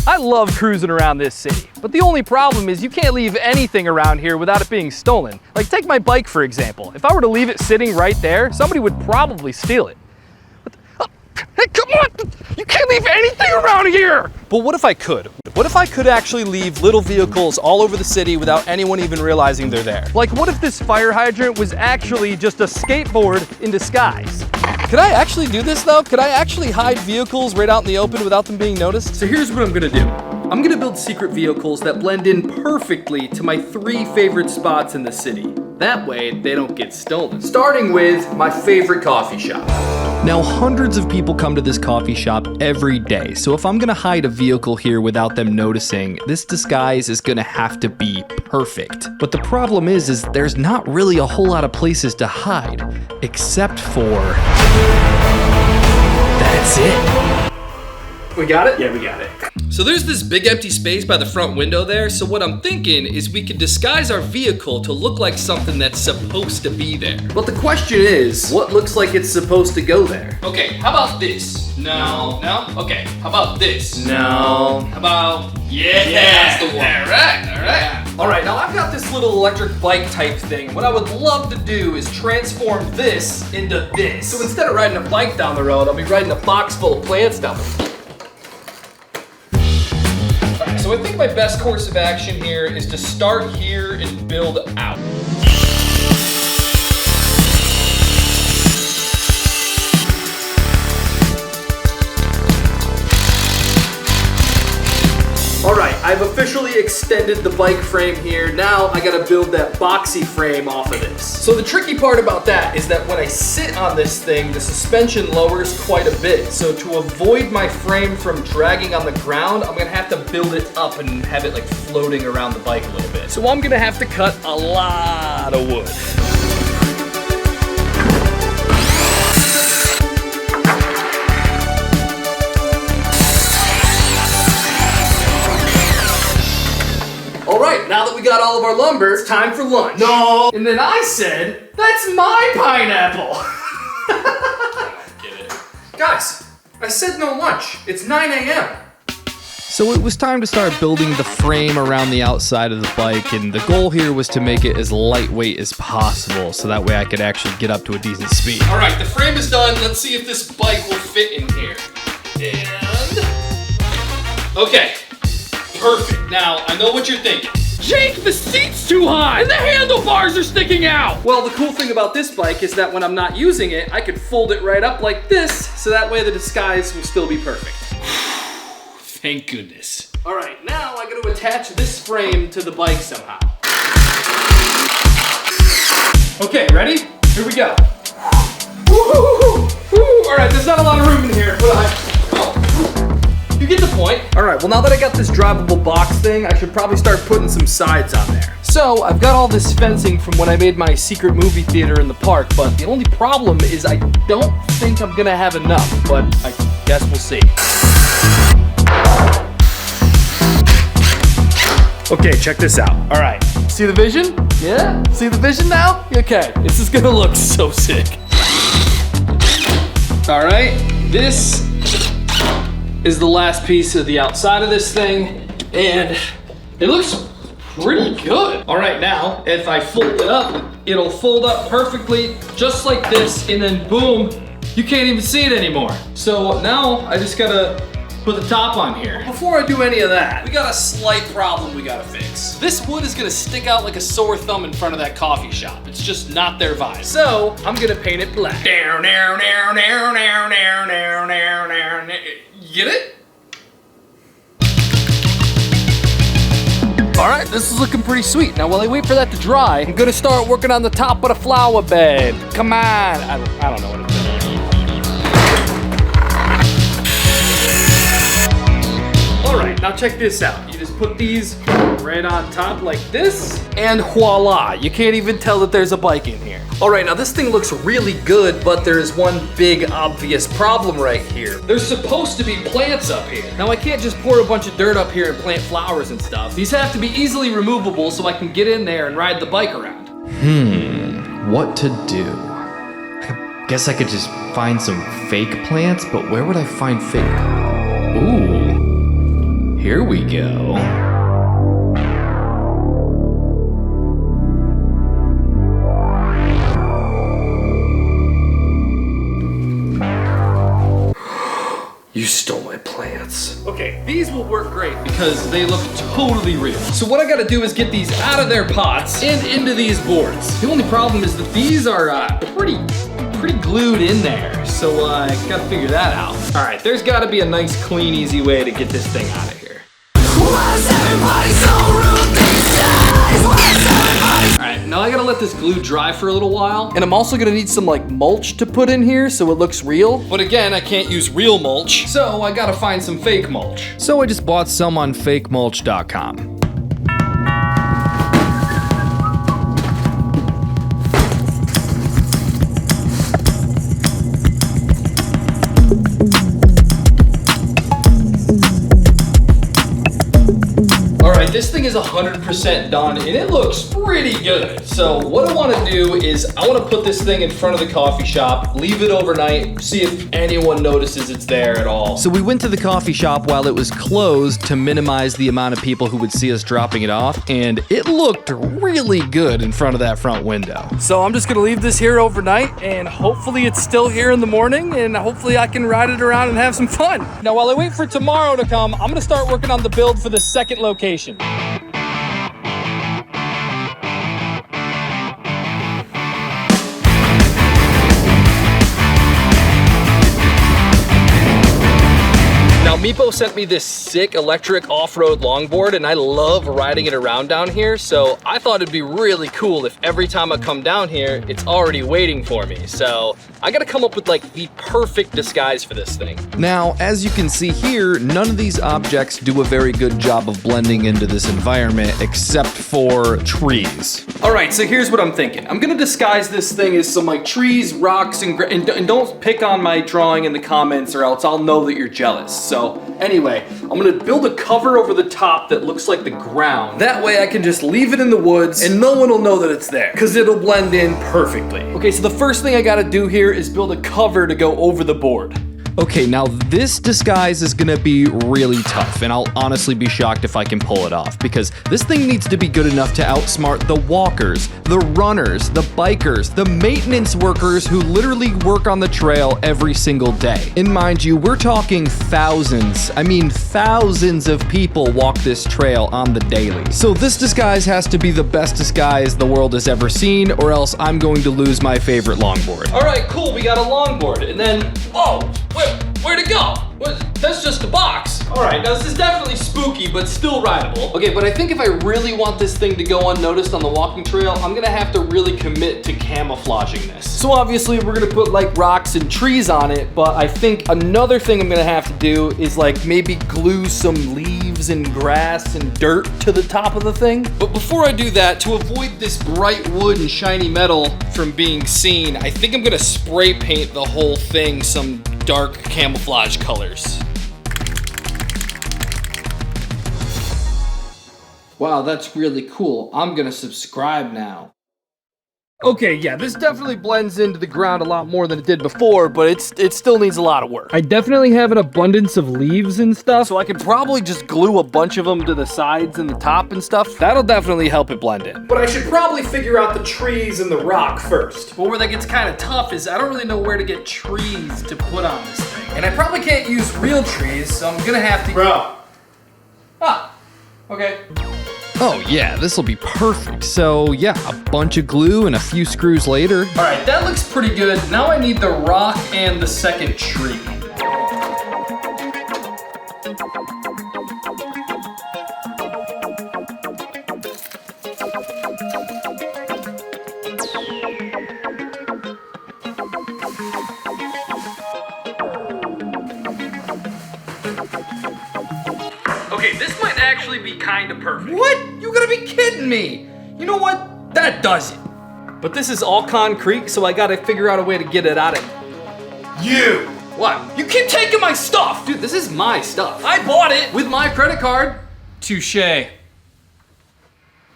I love cruising around this city, but the only problem is you can't leave anything around here without it being stolen. Like take my bike for example. If I were to leave it sitting right there, somebody would probably steal it. Hey, come on! You can't leave anything around here! But what if I could? What if I could actually leave little vehicles all over the city without anyone even realizing they're there? Like what if this fire hydrant was actually just a skateboard in disguise? Could I actually do this though? Could I actually hide vehicles right out in the open without them being noticed? So here's what I'm gonna do. I'm gonna build secret vehicles that blend in perfectly to my 3 favorite spots in the city. That way, they don't get stolen. Starting with my favorite coffee shop. Now, hundreds of people come to this coffee shop every day, so if I'm gonna hide a vehicle here without them noticing, this disguise is gonna have to be perfect. But the problem is there's not really a whole lot of places to hide, except for... That's it. We got it? Yeah, we got it. So there's this big empty space by the front window there, so what I'm thinking is we could disguise our vehicle to look like something that's supposed to be there. But the question is, what looks like it's supposed to go there? Okay, how about this? No. No? Okay, how about this? No. How about, yeah, that's the one. All right. All right, now I've got this little electric bike type thing. What I would love to do is transform this into this. So instead of riding a bike down the road, I'll be riding a box full of plants down the road. So I think my best course of action here is to start here and build out. All right, I've officially extended the bike frame here. Now I gotta build that boxy frame off of this. So the tricky part about that is that when I sit on this thing, the suspension lowers quite a bit. So to avoid my frame from dragging on the ground, I'm gonna have to build it up and have it like floating around the bike a little bit. So I'm gonna have to cut a lot of wood. Now that we got all of our lumber, it's time for lunch. No! And then I said, that's my pineapple! I don't get it. Guys, I said no lunch. It's 9 a.m. So it was time to start building the frame around the outside of the bike, and the goal here was to make it as lightweight as possible, so that way I could actually get up to a decent speed. All right, the frame is done. Let's see if this bike will fit in here. And... okay, perfect. Now, I know what you're thinking. Jake, the seat's too high and the handlebars are sticking out. Well, the cool thing about this bike is that when I'm not using it, I could fold it right up like this, so that way the disguise will still be perfect. Thank goodness. All right, now I gotta attach this frame to the bike somehow. Okay, ready? Here we go. Woo-hoo-hoo-hoo. All right, there's not a lot of room in here, but you get the point. All right, well now that I got this drivable box thing, I should probably start putting some sides on there. So I've got all this fencing from when I made my secret movie theater in the park, but the only problem is I don't think I'm gonna have enough, but I guess we'll see. Okay, check this out. All right, see the vision? Yeah? See the vision now? Okay, this is gonna look so sick. All right, this is the last piece of the outside of this thing, and it looks pretty good. All right, now, if I fold it up, it'll fold up perfectly, just like this, and then boom, you can't even see it anymore. So now I just gotta put the top on here. Before I do any of that, we got a slight problem we gotta fix. This wood is gonna stick out like a sore thumb in front of that coffee shop. It's just not their vibe. So I'm gonna paint it black. Get it? All right, this is looking pretty sweet. Now, while I wait for that to dry, I'm gonna start working on the top of the flower bed. Come on, I don't know what it is. All right, now check this out. You just put these right on top like this, and voila, you can't even tell that there's a bike in here. All right, now this thing looks really good, but there's one big obvious problem right here. There's supposed to be plants up here. Now I can't just pour a bunch of dirt up here and plant flowers and stuff. These have to be easily removable so I can get in there and ride the bike around. What to do? I guess I could just find some fake plants, but where would I find fake? Ooh. Here we go. You stole my plants. Okay, these will work great because they look totally real. So what I gotta do is get these out of their pots and into these boards. The only problem is that these are pretty glued in there. So I gotta figure that out. All right, there's gotta be a nice, clean, easy way to get this thing out of here. All right, now I gotta let this glue dry for a little while. And I'm also gonna need some like mulch to put in here so it looks real. But again, I can't use real mulch, so I gotta find some fake mulch. So I just bought some on fakemulch.com. This thing is 100% done and it looks pretty good. So what I wanna do is I wanna put this thing in front of the coffee shop, leave it overnight, see if anyone notices it's there at all. So we went to the coffee shop while it was closed to minimize the amount of people who would see us dropping it off, and it looked really good in front of that front window. So I'm just gonna leave this here overnight and hopefully it's still here in the morning and hopefully I can ride it around and have some fun. Now while I wait for tomorrow to come, I'm gonna start working on the build for the second location. Meepo sent me this sick electric off-road longboard and I love riding it around down here, so I thought it'd be really cool if every time I come down here, it's already waiting for me. So I gotta come up with like the perfect disguise for this thing. Now, as you can see here, none of these objects do a very good job of blending into this environment except for trees. All right, so here's what I'm thinking. I'm gonna disguise this thing as some like trees, rocks, and don't pick on my drawing in the comments or else I'll know that you're jealous. So anyway, I'm gonna build a cover over the top that looks like the ground. That way I can just leave it in the woods and no one will know that it's there because it'll blend in perfectly. Okay, so the first thing I gotta do here is build a cover to go over the board. Okay, now this disguise is gonna be really tough, and I'll honestly be shocked if I can pull it off, because this thing needs to be good enough to outsmart the walkers, the runners, the bikers, the maintenance workers who literally work on the trail every single day. And mind you, we're talking thousands, I mean thousands of people walk this trail on the daily. So this disguise has to be the best disguise the world has ever seen, or else I'm going to lose my favorite longboard. All right, cool, we got a longboard, and then, whoa, where'd it go? That's just a box. All right, now this is definitely spooky, but still rideable. Okay, but I think if I really want this thing to go unnoticed on the walking trail, I'm gonna have to really commit to camouflaging this. So obviously we're gonna put like rocks and trees on it, but I think another thing I'm gonna have to do is like maybe glue some leaves and grass and dirt to the top of the thing. But before I do that, to avoid this bright wood and shiny metal from being seen, I think I'm gonna spray paint the whole thing some dark camouflage colors. Wow, that's really cool. I'm gonna subscribe now. Okay, yeah, this definitely blends into the ground a lot more than it did before, but it still needs a lot of work. I definitely have an abundance of leaves and stuff, so I could probably just glue a bunch of them to the sides and the top and stuff. That'll definitely help it blend in. But I should probably figure out the trees and the rock first. But where that gets kind of tough is I don't really know where to get trees to put on this thing. And I probably can't use real trees, so I'm gonna have to... Bro. Ah, okay. Oh yeah, this will be perfect. So yeah, a bunch of glue and a few screws later. All right, that looks pretty good. Now I need the rock and the second tree. Okay, this might actually be kind of perfect. What? You gotta be kidding me. You know what? That does it. But this is all concrete, so I gotta figure out a way to get it out of you. What? You keep taking my stuff. Dude, this is my stuff. I bought it with my credit card. Touche. Yeah,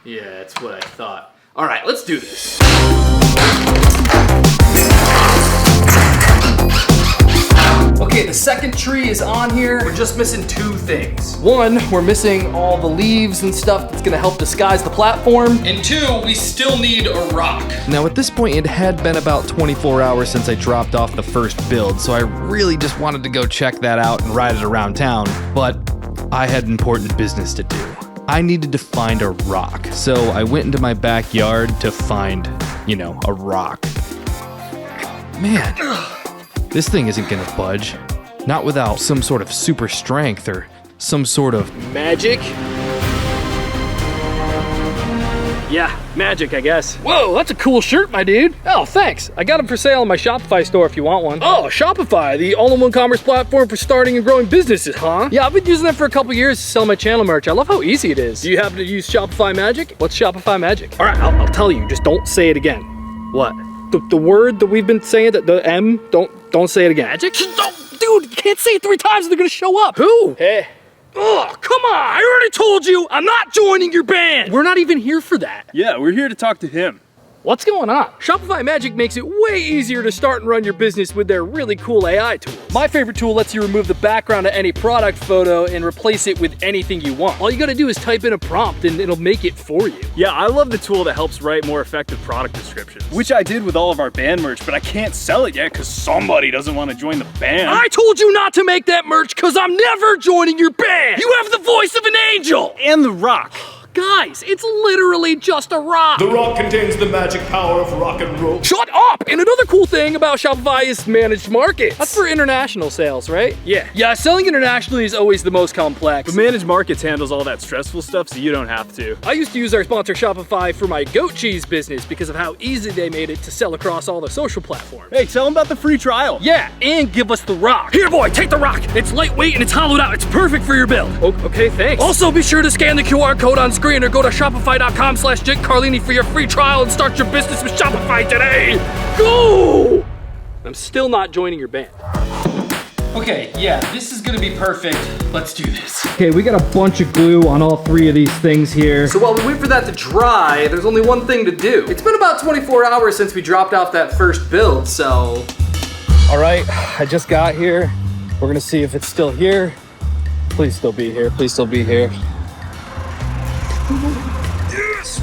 that's what I thought. All right, let's do this. Okay, the second tree is on here. We're just missing two things. One, we're missing all the leaves and stuff that's gonna help disguise the platform. And two, we still need a rock. Now at this point, it had been about 24 hours since I dropped off the first build, so I really just wanted to go check that out and ride it around town, but I had important business to do. I needed to find a rock, so I went into my backyard to find, a rock. Man, this thing isn't gonna budge. Not without some sort of super strength or some sort of Magic? Yeah, magic, I guess. Whoa, that's a cool shirt, my dude. Oh, thanks. I got them for sale in my Shopify store if you want one. Oh, Shopify, the all-in-one commerce platform for starting and growing businesses, huh? Yeah, I've been using them for a couple years to sell my channel merch. I love how easy it is. Do you happen to use Shopify Magic? What's Shopify Magic? All right, I'll tell you. Just don't say it again. What? The word that we've been saying, the M, don't say it again. Magic? Dude, you can't say it 3 times or they're gonna show up. Who? Hey. Oh, come on! I already told you I'm not joining your band! We're not even here for that. Yeah, we're here to talk to him. What's going on? Shopify Magic makes it way easier to start and run your business with their really cool AI tools. My favorite tool lets you remove the background of any product photo and replace it with anything you want. All you gotta do is type in a prompt and it'll make it for you. Yeah, I love the tool that helps write more effective product descriptions, which I did with all of our band merch, but I can't sell it yet because somebody doesn't want to join the band. I told you not to make that merch because I'm never joining your band! You have the voice of an angel! And the rock. Guys, it's literally just a rock. The rock contains the magic power of rock and roll. Shut up! And another cool thing about Shopify is managed markets. That's for international sales, right? Yeah, selling internationally is always the most complex. But Managed Markets handles all that stressful stuff so you don't have to. I used to use our sponsor Shopify for my goat cheese business because of how easy they made it to sell across all the social platforms. Hey, tell them about the free trial. Yeah, and give us the rock. Here, boy, take the rock. It's lightweight and it's hollowed out. It's perfect for your build. Okay, thanks. Also, be sure to scan the QR code on screen or go to shopify.com/Jake Carlini for your free trial and start your business with Shopify today. Go! I'm still not joining your band. Okay, yeah, this is gonna be perfect. Let's do this. Okay, we got a bunch of glue on all 3 of these things here. So while we wait for that to dry, there's only one thing to do. It's been about 24 hours since we dropped off that first build, so. All right, I just got here. We're gonna see if it's still here. Please still be here, please still be here. Yes!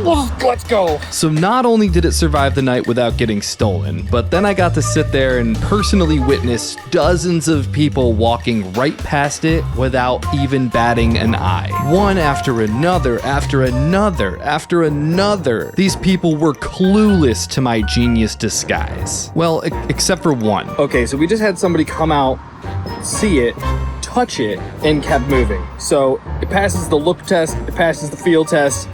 Oh, let's go. So not only did it survive the night without getting stolen, but then I got to sit there and personally witness dozens of people walking right past it without even batting an eye. One after another, after another, after another. These people were clueless to my genius disguise. Well, except for one. Okay, so we just had somebody come out, see it, touch it, and kept moving. So it passes the look test, it passes the feel test.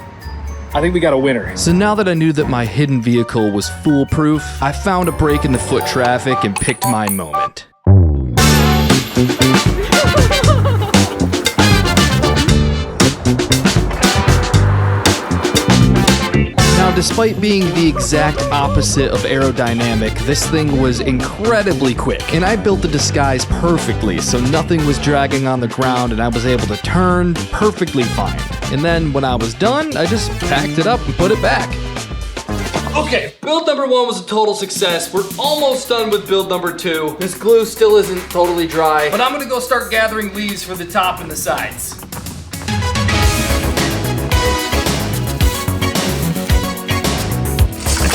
I think we got a winner. So now that I knew that my hidden vehicle was foolproof, I found a break in the foot traffic and picked my moment. Now, despite being the exact opposite of aerodynamic, this thing was incredibly quick, and I built the disguise perfectly, so nothing was dragging on the ground and I was able to turn perfectly fine. And then when I was done, I just packed it up and put it back. Okay, build number 1 was a total success. We're almost done with build number 2. This glue still isn't totally dry, but I'm gonna go start gathering leaves for the top and the sides.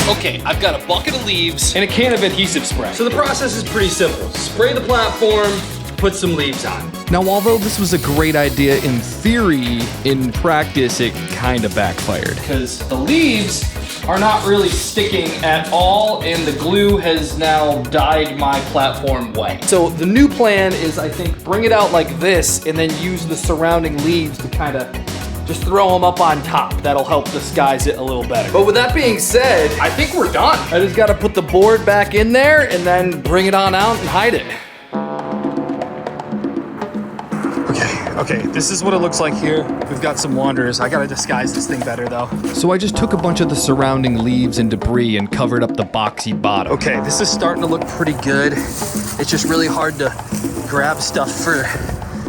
Okay, I've got a bucket of leaves and a can of adhesive spray. So the process is pretty simple. Spray the platform, put some leaves on. Now, although this was a great idea in theory, in practice it kind of backfired. Because the leaves are not really sticking at all, and the glue has now dyed my platform white. So the new plan is, I think, bring it out like this and then use the surrounding leaves to kind of just throw them up on top. That'll help disguise it a little better. But with that being said, I think we're done. I just gotta put the board back in there and then bring it on out and hide it. Okay, this is what it looks like here. We've got some wanderers. I gotta disguise this thing better though. So I just took a bunch of the surrounding leaves and debris and covered up the boxy bottom. Okay, this is starting to look pretty good. It's just really hard to grab stuff for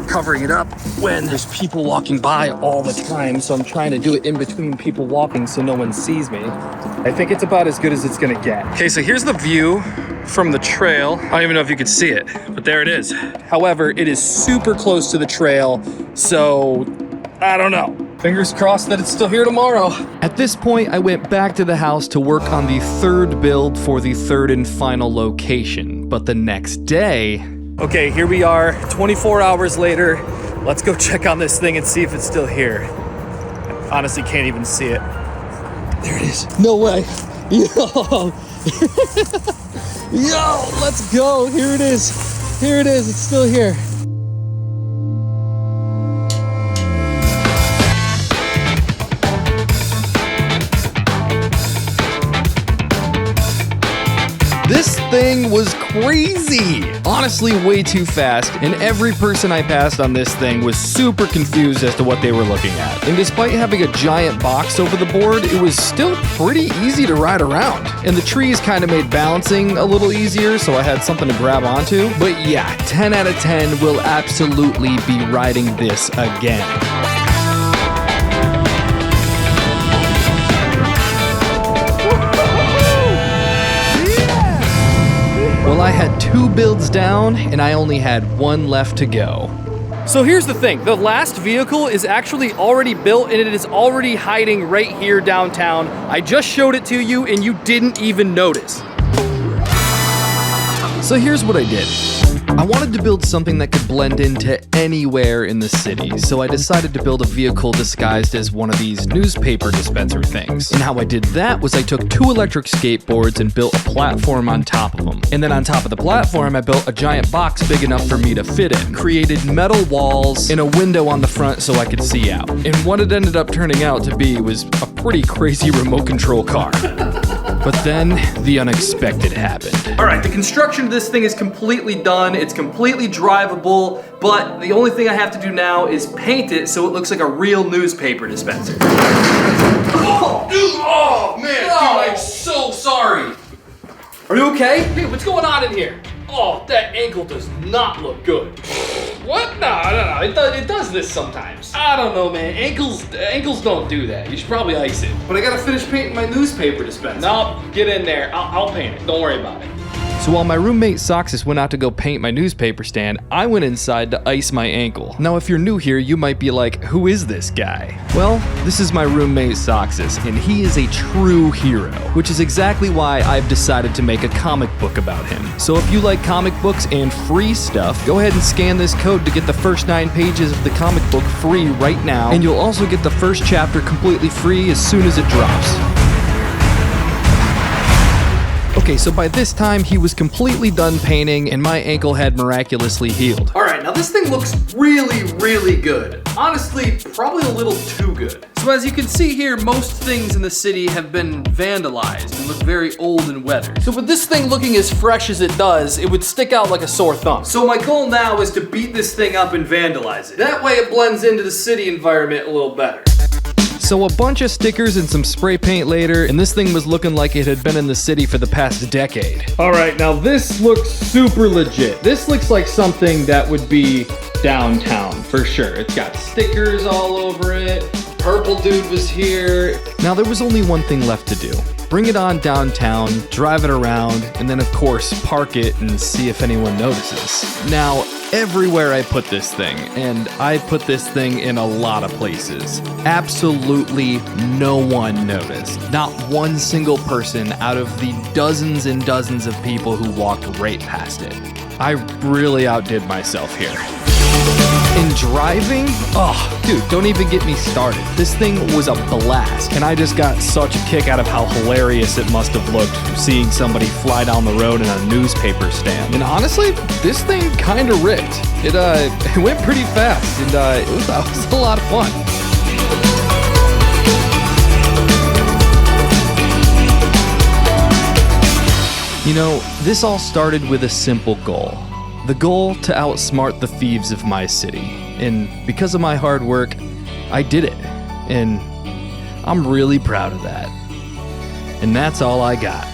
covering it up when there's people walking by all the time, so I'm trying to do it in between people walking so no one sees me. I think it's about as good as it's gonna get. Okay, so here's the view from the trail. I don't even know if you can see it, but there it is. However, it is super close to the trail, so I don't know. Fingers crossed that it's still here tomorrow. At this point, I went back to the house to work on the third build for the third and final location. But the next day... Okay, here we are, 24 hours later. Let's go check on this thing and see if it's still here. I honestly can't even see it. There it is. No way. Yo! Yo, let's go. Here it is. Here it is. It's still here. This thing was crazy! Honestly, way too fast, and every person I passed on this thing was super confused as to what they were looking at. And despite having a giant box over the board, it was still pretty easy to ride around. And the trees kind of made balancing a little easier, so I had something to grab onto. But yeah, 10 out of 10 will absolutely be riding this again. Well, I had 2 builds down, and I only had 1 left to go. So here's the thing, the last vehicle is actually already built and it is already hiding right here downtown. I just showed it to you and you didn't even notice. So here's what I did. I wanted to build something that could blend into anywhere in the city, so I decided to build a vehicle disguised as one of these newspaper dispenser things. And how I did that was I took 2 electric skateboards and built a platform on top of them. And then on top of the platform, I built a giant box big enough for me to fit in, created metal walls and a window on the front so I could see out. And what it ended up turning out to be was a pretty crazy remote control car. But then the unexpected happened. All right, the construction of this thing is completely done. It's completely drivable, but the only thing I have to do now is paint it so it looks like a real newspaper dispenser. Oh, dude! Oh, man! Dude, I'm so sorry! Are you okay? Hey, what's going on in here? Oh, that ankle does not look good. What? No. It does this sometimes. I don't know, man. Ankles don't do that. You should probably ice it. But I gotta finish painting my newspaper dispenser. No, get in there. I'll paint it. Don't worry about it. So while my roommate Soxus went out to go paint my newspaper stand, I went inside to ice my ankle. Now, if you're new here, you might be like, who is this guy? Well, this is my roommate Soxus, and he is a true hero, which is exactly why I've decided to make a comic book about him. So if you like comic books and free stuff, go ahead and scan this code to get the first 9 pages of the comic book free right now, and you'll also get the first chapter completely free as soon as it drops. Okay, so by this time, he was completely done painting and my ankle had miraculously healed. All right, now this thing looks really, really good. Honestly, probably a little too good. So as you can see here, most things in the city have been vandalized and look very old and weathered. So with this thing looking as fresh as it does, it would stick out like a sore thumb. So my goal now is to beat this thing up and vandalize it. That way it blends into the city environment a little better. So a bunch of stickers and some spray paint later, and this thing was looking like it had been in the city for the past decade. All right, now this looks super legit. This looks like something that would be downtown for sure. It's got stickers all over it. Purple dude was here. Now there was only one thing left to do. Bring it on downtown, drive it around, and then of course park it and see if anyone notices. Now, everywhere I put this thing, and I put this thing in a lot of places, absolutely no one noticed. Not one single person out of the dozens and dozens of people who walked right past it. I really outdid myself here. In driving, oh, dude, don't even get me started. This thing was a blast, and I just got such a kick out of how hilarious it must have looked seeing somebody fly down the road in a newspaper stand. And honestly, this thing kinda ripped. It went pretty fast, and it was a lot of fun. You know, this all started with a simple goal. The goal to outsmart the thieves of my city. And because of my hard work, I did it. And I'm really proud of that. And that's all I got.